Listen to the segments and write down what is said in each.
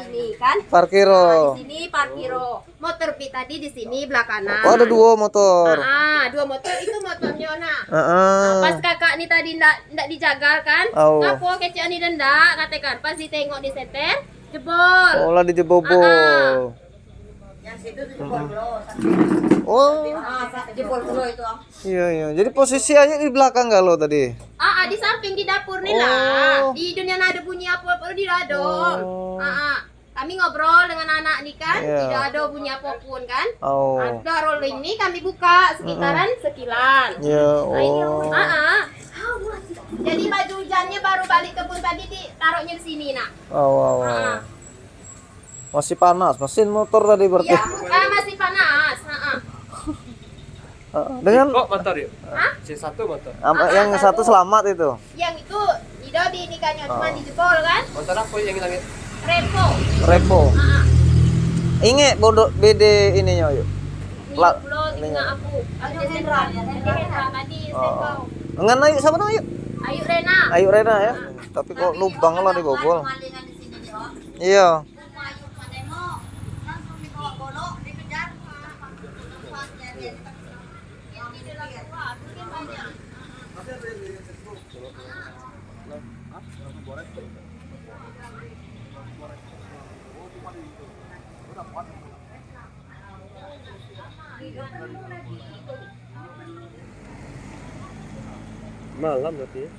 sini kan. Parkiro. Di sini parkiro. Motor Pi tadi di sini belah kanan. Oh, ada dua motor. Dua motor itu motornya nah. Heeh. Pas kakak nih tadi ndak dijagal kan? Oh. Ngapo kecek nih ndak katakan pas ditengok di seter jebol. Oh, lah dijebol. Yang situ jebol bro. Oh. Jebol bro itu. Iya, iya. Jadi posisi aja di belakang galau tadi. Di samping di dapur nih Oh. lah. Di dunia ada bunyi apa-apa di dado. Oh. Kami ngobrol dengan anak nih kan, Iya. tidak ada bunyi apapun kan. Oh. Ada rolling nih kami buka sekitaran sekilan. Ya, Nah, ini, oh. Jadi baju hujannya baru balik kebun tadi ditaruhnya di sini nak. Oh. Masih panas mesin motor tadi berarti. Iya, masih panas. Dengan kok motor yuk? C1 motor. yang satu selamat itu. Yang itu tidak di nikahnya cuma dijebol kan? Motor apa yang hilang? Repo. Inge bodoh BD ininya yuk. Ini pulau tinggal aku. Ada Hendra tadi Seko. Dengan ayo sama ayo. Ayo Rena. Ayo Rena ya. Tapi kok lubang lah dibobol. Kemalingan di sini nih, oh. Iya. Rumah Ayub Mademo langsung dibawa golok dikejar. Tempatnya dia. Yang ini lagi. Malam berarti ya.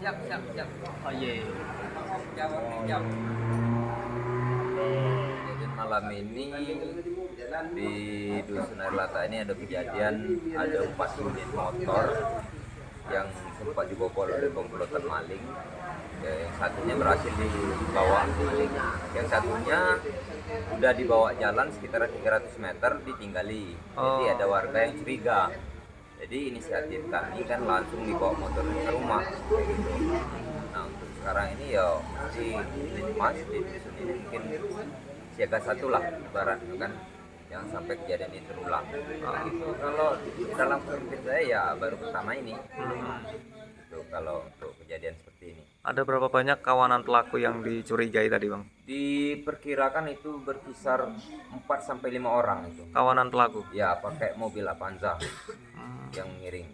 Siap. Oh iya. Jadi malam ini di Dusun Air Lata ini ada kejadian ada 4 unit motor yang sempat dibobol oleh komplotan maling. Ya, yang satunya berhasil dibawa maling, yang satunya udah dibawa jalan sekitar 300 meter ditinggali. Jadi ada warga yang curiga. Jadi inisiatif kami kan langsung dibawa motor ke rumah kayak gitu. Nah untuk sekarang ini ya masih Mas di dusun ini mungkin siaga 1 lah ibaratnya kan, jangan sampai kejadian ini terulang. Gitu. Kalau di dalam pemimpin saya ya baru pertama ini. Gitu, kalau untuk kejadian seperti ini. Ada berapa banyak kawanan pelaku yang dicurigai tadi, Bang? Diperkirakan itu berkisar 4 sampai 5 orang itu. Kawanan pelaku. Ya, pakai mobil Avanza yang ngiring.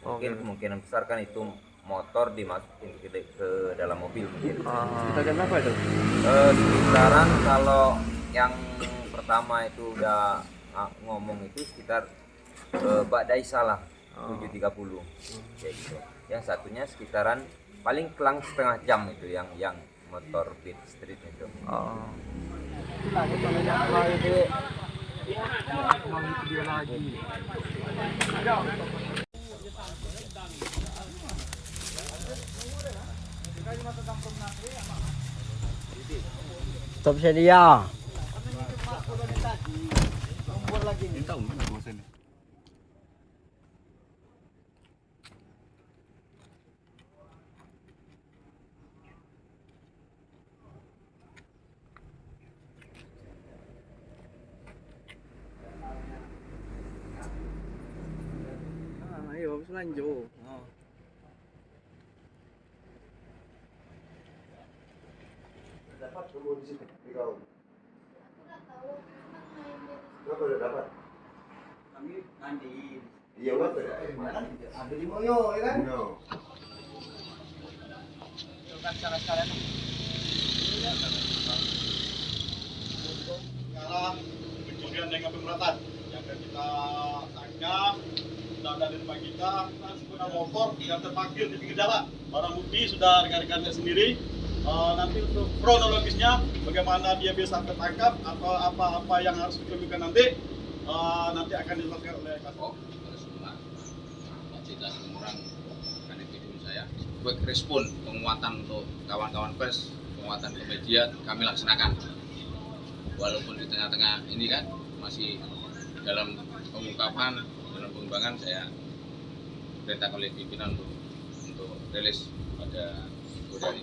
Mungkin kemungkinan besar kan itu motor dimasukin ke dalam mobil mungkin. Kita apa itu? Sekitaran kalau yang pertama itu udah ngomong itu sekitar Bak Daisa lah 7.30 kayak gitu. Yang satunya sekitaran paling kelang setengah jam itu yang motor Beat Street itu. Stop sedia. Ayo habis lanjut. Dapat kamu di situ di kau. Kenapa udah dapat? Kami mandi. Iya nggak ada. Ada di Moyo, ya kan? No. Kan salah-salah. Sekarang pencurian dengan pemberatan yang akan kita tangkap sudah ada di depan kita sepeda motor yang terparkir di pinggir jalan. Barang bukti sudah rekan-rekannya sendiri. Nanti untuk kronologisnya bagaimana dia bisa tertangkap atau apa yang harus dikemukakan nanti akan dilakukan oleh Kasop. Kapasitas orang kan itu saya. Quick respon penguatan untuk kawan-kawan pers, penguatan ke media kami laksanakan. Walaupun di tengah-tengah ini kan masih dalam pengungkapan, dalam pengembangan saya perintah oleh pimpinan untuk untuk rilis pada dari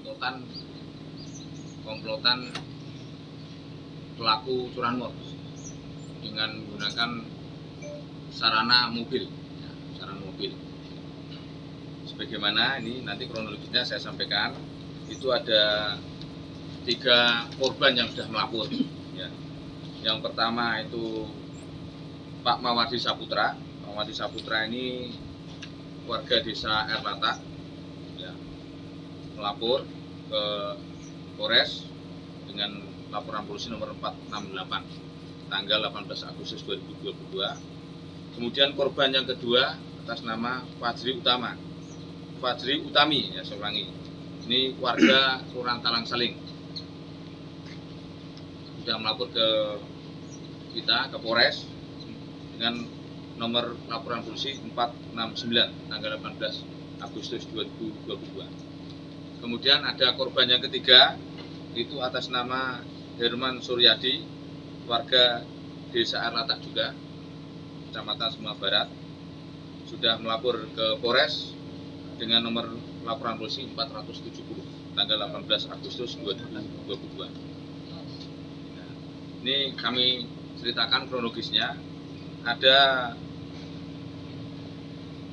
komplotan pelaku curanmor dengan menggunakan sarana mobil, ya, sarana mobil. Sebagaimana ini nanti kronologisnya saya sampaikan, itu ada 3 korban yang sudah melapor. Ya. Yang pertama itu Pak Mawardi Saputra. Pak Mawardi Saputra ini warga desa Erlata, ya, melapor ke Polres dengan laporan polisi nomor 468 tanggal 18 Agustus 2022. Kemudian korban yang kedua atas nama Fajri Utami, ya saya ulangi. Ini warga Kelurahan Talang Saling. Sudah melapor ke kita, ke Polres dengan nomor laporan polisi 469 tanggal 18 Agustus 2022. Kemudian ada korban yang ketiga, itu atas nama Herman Suryadi, warga desa Erlata juga, Kecamatan Suma Barat, sudah melapor ke Polres dengan nomor laporan polisi 470 tanggal 18 Agustus 2022. Nah, ini kami ceritakan kronologisnya. Ada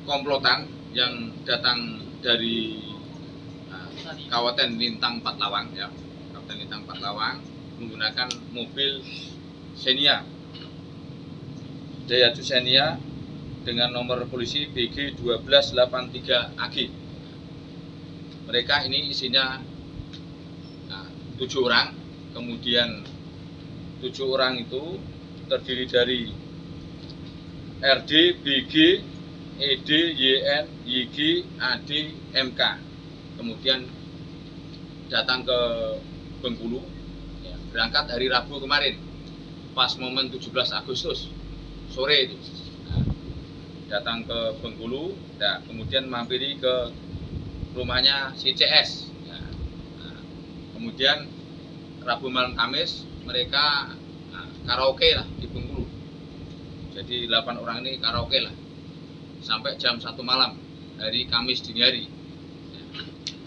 komplotan yang datang dari Kabupaten Lintang Patlawang, ya, Kabupaten Lintang Patlawang, menggunakan mobil Xenia, Daihatsu Xenia dengan nomor polisi BG 1283 AG. Mereka ini isinya 7 orang, kemudian 7 orang itu terdiri dari RD, BG, ED, YN, YG, AD, MK. Kemudian datang ke Bengkulu, ya, berangkat hari Rabu kemarin, pas momen 17 Agustus sore itu. Nah, datang ke Bengkulu, nah, kemudian mampiri ke rumahnya si CS. Ya. Nah, kemudian Rabu malam Kamis mereka karaoke lah di Bengkulu. Jadi 8 orang ini karaoke lah sampai jam 1 malam hari Kamis dini hari.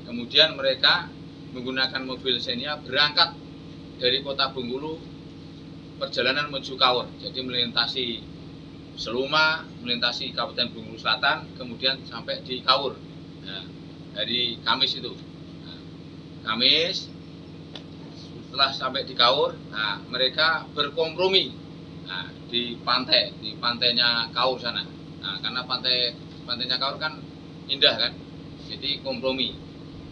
Kemudian mereka menggunakan mobil Xenia berangkat dari kota Bengkulu, perjalanan menuju Kaur. Jadi melintasi Seluma, melintasi Kabupaten Bengkulu Selatan, kemudian sampai di Kaur. Nah, hari Kamis itu. Nah, Kamis setelah sampai di Kaur, nah, mereka berkompromi, nah, di pantainya Kaur sana. Nah, karena pantainya Kaur kan indah kan, jadi kompromi.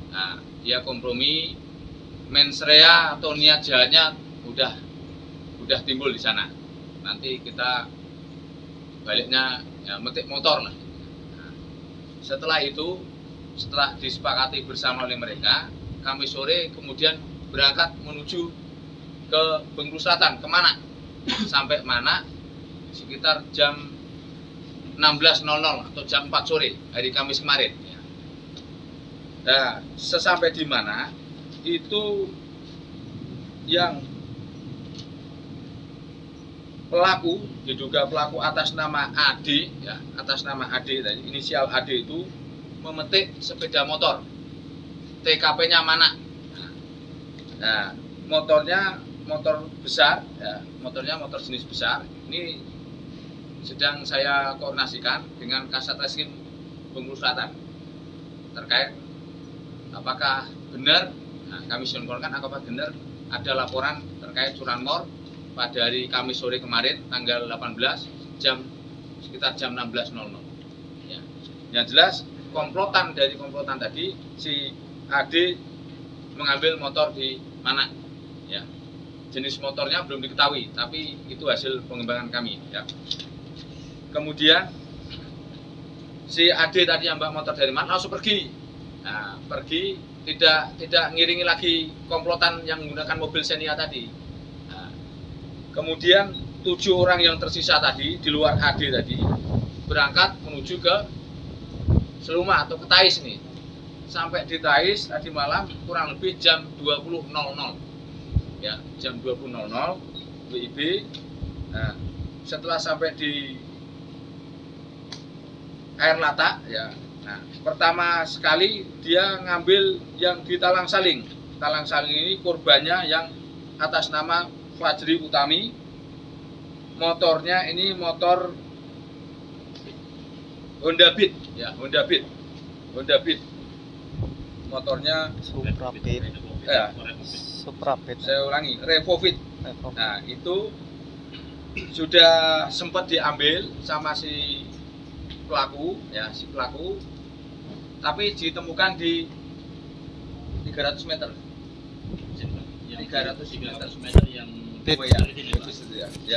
Nah, dia kompromi, mensrea atau niat jahatnya udah timbul di sana. Nanti kita baliknya ya metik motor lah. Nah, setelah itu, setelah disepakati bersama oleh mereka, Kamis sore kemudian berangkat menuju ke Bengkulu Selatan. Kemana? Sampai mana? Sekitar jam 16.00 atau jam 4 sore hari Kamis kemarin. Nah, sesampai di mana itu yang pelaku, diduga pelaku atas nama AD, ya, atas nama AD tadi, inisial AD itu memetik sepeda motor. TKP-nya mana? Nah, motornya motor besar, ya, motornya motor jenis besar. Ini sedang saya koordinasikan dengan Kasat Reskrim Bengkulu Selatan terkait apakah benar, nah, kami sinkronkan apakah benar ada laporan terkait curanmor pada hari Kamis sore kemarin tanggal 18 sekitar jam 16.00. Ya. Yang jelas komplotan tadi si AD mengambil motor di mana, ya. Jenis motornya belum diketahui, tapi itu hasil pengembangan kami, ya. Kemudian si AD tadi yang bawa motor dari mana langsung pergi. Nah, pergi tidak ngiringi lagi komplotan yang menggunakan mobil Xenia tadi. Nah, kemudian 7 orang yang tersisa tadi di luar AD tadi berangkat menuju ke Seluma atau ke Tais nih. Sampai di Tais tadi malam kurang lebih jam 20.00. Ya, jam 20.00 WIB. Nah, setelah sampai di Air Lata, ya, Nah, pertama sekali dia ngambil yang di Talang Saling. Talang Saling ini korbannya yang atas nama Fajri Utami. Motornya ini motor Honda Beat, ya Honda Beat. Honda Beat. Motornya Suprapit. ya, Suprapit. saya ulangi, Revofit. Nah, itu sudah sempat diambil sama si pelaku, ya si pelaku, tapi ditemukan di 300 meter. 300 meter yang oh ya,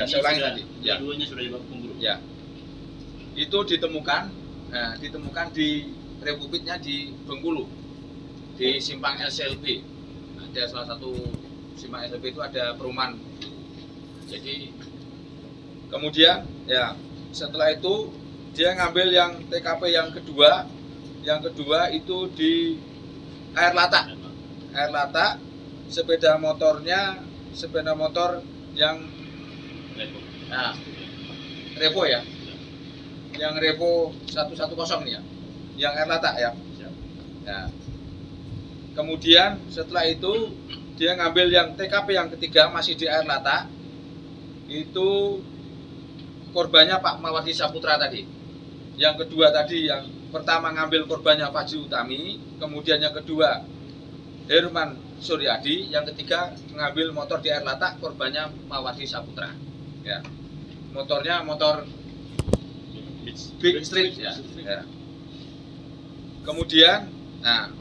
saya ulangi tadi. Ya. Keduanya sudah dibawa pemburu. Ya. Itu ditemukan, ditemukan di Republiknya di Bengkulu, di simpang SLB. Ada salah satu simpang SLB itu ada perumahan. Jadi kemudian ya setelah itu dia ngambil yang TKP yang kedua. Yang kedua itu di Air Lata. Air Lata, sepeda motor yang Revo ya. Yang Revo 110 nih ya. Yang Air Lata ya. Nah, kemudian setelah itu dia ngambil yang TKP yang ketiga masih di Air Lata. Itu korbannya Pak Mawardi Saputra tadi. Yang kedua tadi yang pertama ngambil korbannya Fajri Utami, kemudian yang kedua Herman Suryadi, yang ketiga mengambil motor di Air Lata, korbannya Mawardi Saputra. Ya. Motornya motor Big Street ya. Ya. Kemudian, nah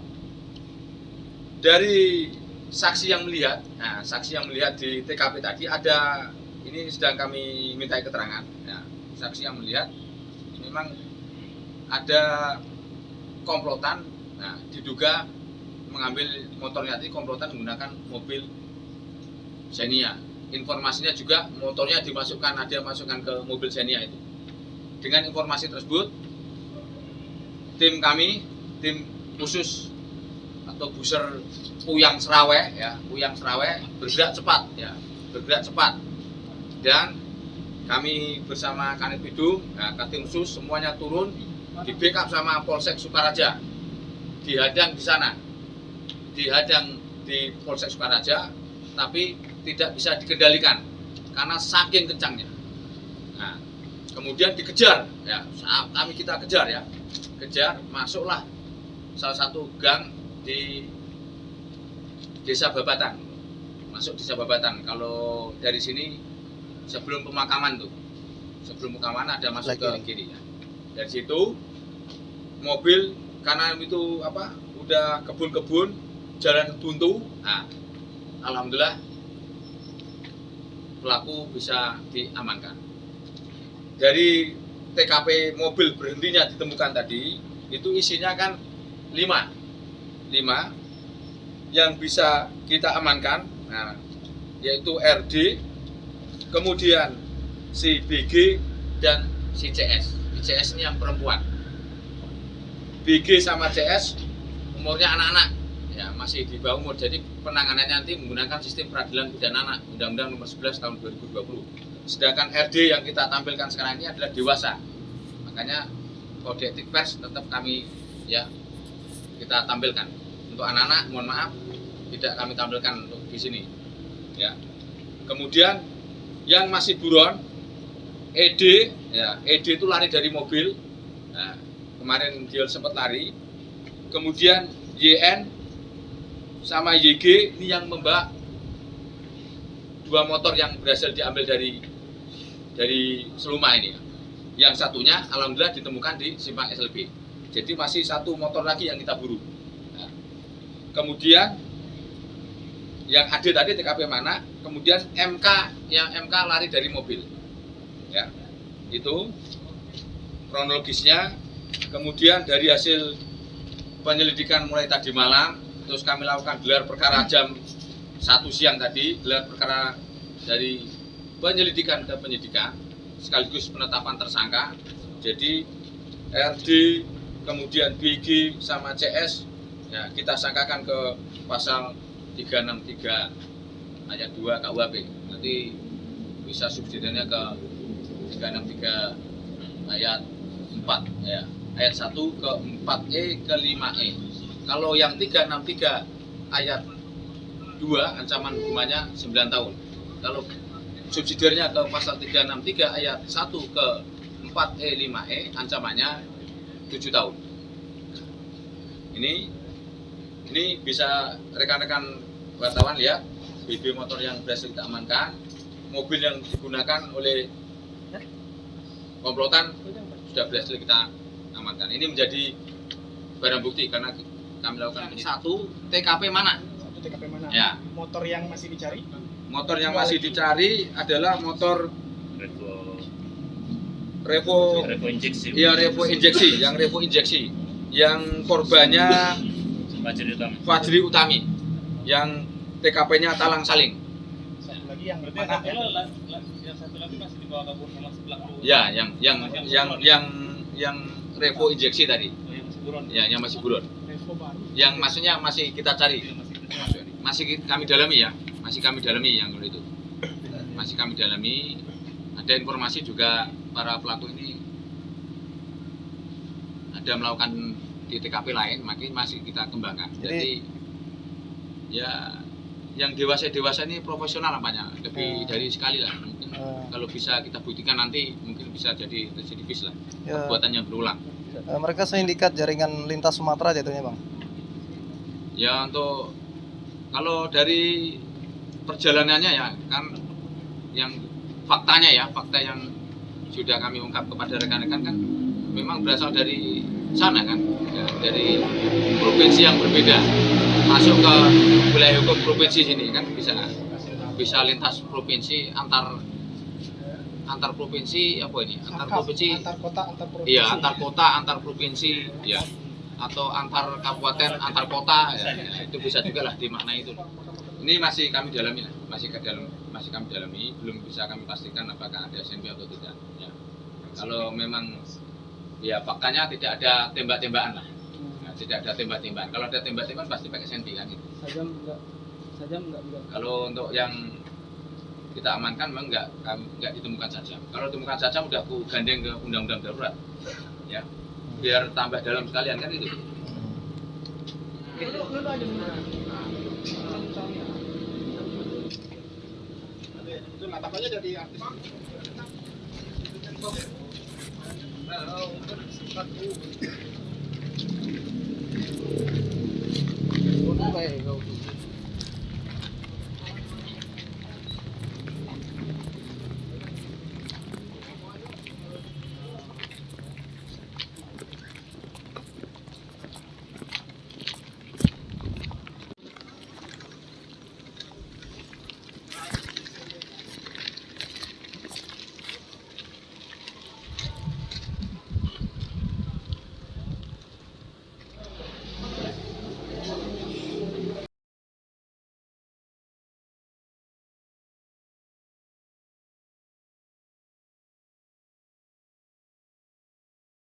dari saksi yang melihat, saksi yang melihat di TKP tadi ada, ini sedang kami mintai keterangan. Ya, saksi yang melihat memang ada komplotan, diduga mengambil motornya tadi komplotan menggunakan mobil Xenia. Informasinya juga motornya dimasukkan, ada masukkan ke mobil Xenia itu. Dengan informasi tersebut, tim kami, tim khusus atau buser Puyang Serawe ya, Puyang Serawe bergerak cepat ya, bergerak cepat. Dan kami bersama Kanit Bidung, Katim Sus semuanya turun, di backup sama Polsek Sukaraja, dihadang di sana, dihadang di Polsek Sukaraja, tapi tidak bisa dikendalikan karena saking kencangnya. Nah, kemudian dikejar, ya, kita kejar ya, kejar, masuklah salah satu gang di Desa Babatan, masuk Desa Babatan. Kalau dari sini sebelum pemakaman tuh, sebelum pemakaman ada masuk ke kiri ya. Dari situ mobil karena itu udah kebun-kebun, jalan buntu. Nah, alhamdulillah pelaku bisa diamankan. Dari TKP mobil berhentinya ditemukan tadi, itu isinya kan 5 yang bisa kita amankan, yaitu RD, kemudian si BG dan si CS. CS ini yang perempuan. BG sama CS umurnya anak-anak, ya masih di bawah umur. Jadi penanganannya nanti menggunakan sistem peradilan pidana anak, Undang-Undang Nomor 11 Tahun 2020. Sedangkan RD yang kita tampilkan sekarang ini adalah dewasa. Makanya kode etik pers tetap kami ya kita tampilkan. Untuk anak-anak mohon maaf tidak kami tampilkan untuk di sini. Ya. Kemudian yang masih buron ED, ya ED itu lari dari mobil. Nah, kemarin dia sempat lari. Kemudian YN sama YG ini yang membawa 2 motor yang berhasil diambil dari Seluma ini. Yang satunya alhamdulillah ditemukan di simpang SLB. Jadi masih 1 motor lagi yang kita buru. Nah, kemudian yang ada tadi TKP mana? Kemudian MK, yang MK lari dari mobil. Ya, itu kronologisnya. Kemudian dari hasil penyelidikan mulai tadi malam, terus kami lakukan gelar perkara jam 1 siang tadi, gelar perkara dari penyelidikan ke penyidikan, sekaligus penetapan tersangka. Jadi RD, kemudian BG sama CS, ya kita sangkakan ke pasal 363 ayat 2 KUHP. Nanti bisa subsidiarnya ke 363 ayat 4 ya. ayat 1 ke 4E ke 5E. Kalau yang 363 ayat 2 ancaman hukumannya 9 tahun. Kalau subsidiarnya ke pasal 363 ayat 1 ke 4E 5E ancamannya 7 tahun. Ini bisa rekan-rekan wartawan lihat BB motor yang berhasil kita amankan, mobil yang digunakan oleh komplotan sudah berhasil kita amankan. Ini menjadi barang bukti karena kami lakukan satu TKP mana? Satu TKP mana? Ya. Motor yang masih dicari? Motor yang masih dicari adalah motor Revo injeksi. Iya, Revo injeksi, yang korbannya Fajri Utami, yang TKP-nya Talang Saling. Satu lagi yang Berarti mana? yang satu lagi masih dibawa kabur sama sebelah. Ya, yang Revo injeksi tadi. Yang masih buron. Ya, yang masih buron. Revo baru. Yang maksudnya masih kita cari. Masih kami dalami ya. Masih kami dalami yang itu. Masih kami dalami. Ada informasi juga para pelaku ini ada melakukan di TKP lain, masih kita kembangkan. Jadi ya yang dewasa ini profesional nampaknya, lebih dari sekali lah. Mungkin kalau bisa kita buktikan nanti mungkin bisa jadi residivis lah, perbuatan yang berulang. Mereka sindikat jaringan lintas Sumatera jatuhnya Bang. Ya untuk kalau dari perjalanannya ya kan yang fakta yang sudah kami ungkap kepada rekan-rekan kan memang berasal dari sana kan, ya, dari provinsi yang berbeda masuk ke wilayah hukum provinsi sini kan bisa lintas provinsi antar provinsi apa ini antar provinsi Antar kota, antar provinsi. iya antar kota antar provinsi ya atau antar kabupaten antar kota ya, itu bisa juga lah dimaknai itu. Ini masih kami dalami lah, masih kami dalami, belum bisa kami pastikan apakah ada SNP atau tidak. Ya. Kalau memang ya faktanya tidak ada tembak-tembakan lah, nah, tidak ada tembak-tembakan. Kalau ada tembak-tembakan pasti pakai SNP kan gitu. Sajam enggak. Kalau untuk yang kita amankan memang enggak ditemukan sajam. Kalau ditemukan sajam udah aku gandeng ke undang-undang darurat, ya biar tambah dalam sekalian kan itu. Itu natapannya dari artis. Nah,